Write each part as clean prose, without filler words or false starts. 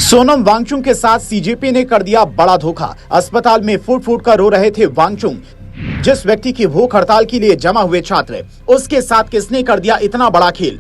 सोनम वांगचुक के साथ सीजेपी ने कर दिया बड़ा धोखा। अस्पताल में फूट फूट कर रो रहे थे वांगचुक। जिस व्यक्ति की भूख हड़ताल के लिए जमा हुए छात्र, उसके साथ किसने कर दिया इतना बड़ा खेल।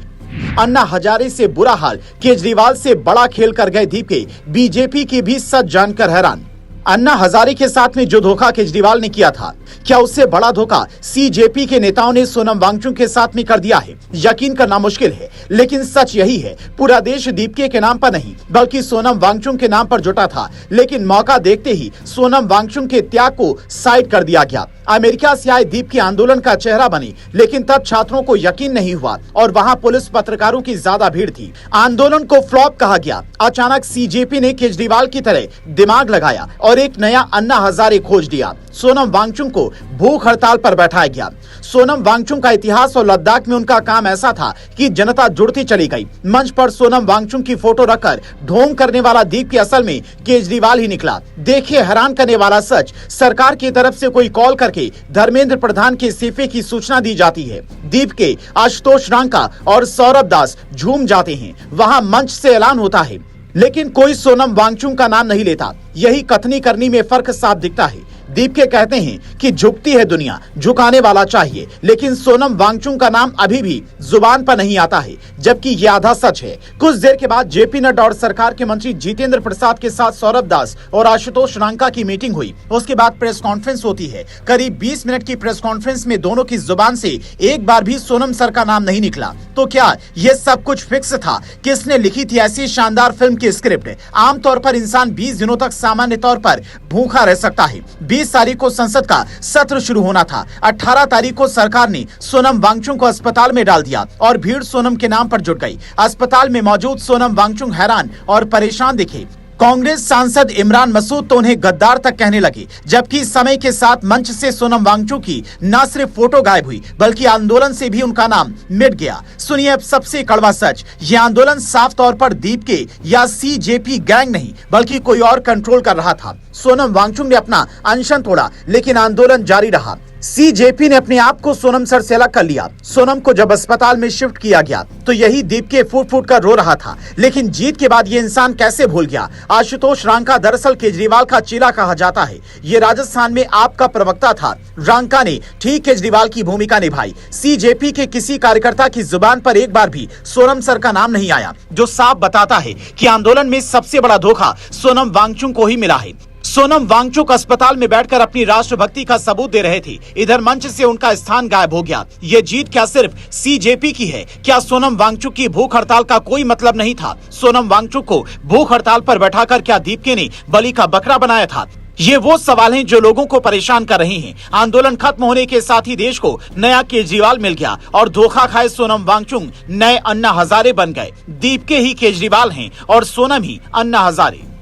अन्ना हजारे से बुरा हाल, केजरीवाल से बड़ा खेल कर गए दीपके। बीजेपी की भी सच जानकर हैरान। अन्ना हजारे के साथ में जो धोखा केजरीवाल ने किया था, क्या उससे बड़ा धोखा सीजेपी के नेताओं ने सोनम वांगचुक के साथ में कर दिया है? यकीन करना मुश्किल है, लेकिन सच यही है। पूरा देश दीपके के नाम पर नहीं, बल्कि सोनम वांगचुक के नाम पर जुटा था, लेकिन मौका देखते ही सोनम वांगचुक के त्याग को साइड कर दिया गया। अमेरिका से आए दीपके आंदोलन का चेहरा बनी, लेकिन तब छात्रों को यकीन नहीं हुआ और वहां पुलिस पत्रकारों की ज्यादा भीड़ थी। आंदोलन को फ्लॉप कहा गया। अचानक सीजेपी ने केजरीवाल की तरह दिमाग लगाया और एक नया अन्ना हजारे खोज दिया। सोनम वांगचुक को भूख हड़ताल पर बैठाया गया। सोनम वांगचुक का इतिहास और लद्दाख में उनका काम ऐसा था कि जनता जुड़ती चली गई। मंच पर सोनम वांगचुक की फोटो रखकर ढोंग करने वाला दीपके असल में केजरीवाल ही निकला। देखिए हैरान करने वाला सच, सरकार की तरफ से कोई कॉल करके धर्मेंद्र प्रधान के इस्तीफे की सूचना दी जाती है। दीपके, आशुतोष रांका और सौरभ दास झूम जाते हैं। वहां मंच से ऐलान होता है, लेकिन कोई सोनम वांगचुक का नाम नहीं लेता। यही कथनी करनी में फर्क साफ दिखता है। दीपके कहते हैं कि झुकती है दुनिया, झुकाने वाला चाहिए, लेकिन सोनम वांगचुक का नाम अभी भी जुबान पर नहीं आता है, जबकि ये आधा सच है। कुछ देर के बाद जेपी नड्डा और सरकार के मंत्री जितेंद्र प्रसाद के साथ सौरभ दास और आशुतोष रांका की मीटिंग हुई। उसके बाद प्रेस कॉन्फ्रेंस होती है। करीब 20 मिनट की प्रेस कॉन्फ्रेंस में दोनों की जुबान से एक बार भी सोनम सर का नाम नहीं निकला। तो क्या ये सब कुछ फिक्स था? किसने लिखी थी ऐसी शानदार फिल्म की स्क्रिप्ट? आमतौर पर इंसान 20 दिनों तक सामान्य तौर पर भूखा रह सकता है। 20 तारीख को संसद का सत्र शुरू होना था। 18 तारीख को सरकार ने सोनम वांगचुक को अस्पताल में डाल दिया और भीड़ सोनम के नाम पर जुट गई। अस्पताल में मौजूद सोनम वांगचुक हैरान और परेशान दिखे। कांग्रेस सांसद इमरान मसूद तो उन्हें गद्दार तक कहने लगे, जबकि समय के साथ मंच से सोनम वांगचुक की न सिर्फ फोटो गायब हुई, बल्कि आंदोलन से भी उनका नाम मिट गया। सुनिए अब सबसे कड़वा सच, ये आंदोलन साफ तौर पर दीपके या सीजेपी गैंग नहीं, बल्कि कोई और कंट्रोल कर रहा था। सोनम वांगचुक ने अपना अनशन तोड़ा, लेकिन आंदोलन जारी रहा। सीजेपी ने अपने आप को सोनम सर से अलग कर लिया। सोनम को जब अस्पताल में शिफ्ट किया गया तो यही दीपके फूट फूट कर रो रहा था, लेकिन जीत के बाद ये इंसान कैसे भूल गया? आशुतोष रांका दरअसल केजरीवाल का चेला कहा जाता है। ये राजस्थान में आपका प्रवक्ता था। रांका ने ठीक केजरीवाल की भूमिका निभाई। सीजेपी के किसी कार्यकर्ता की जुबान पर एक बार भी सोनम सर का नाम नहीं आया, जो साफ बताता है कि आंदोलन में सबसे बड़ा धोखा सोनम वांगचुक को ही मिला है। सोनम वांगचुक अस्पताल में बैठकर अपनी राष्ट्रभक्ति का सबूत दे रहे थे, इधर मंच से उनका स्थान गायब हो गया। ये जीत क्या सिर्फ सीजेपी की है? क्या सोनम वांगचुक की भूख हड़ताल का कोई मतलब नहीं था? सोनम वांगचुक को भूख हड़ताल पर बैठाकर क्या दीपके ने बलि का बकरा बनाया था? ये वो सवाल हैं जो लोगों को परेशान कर रहे हैं। आंदोलन खत्म होने के साथ ही देश को नया केजरीवाल मिल गया और धोखा खाए सोनम वांगचुक नए अन्ना हजारे बन गए। दीपके ही केजरीवाल हैं और सोनम ही अन्ना हजारे।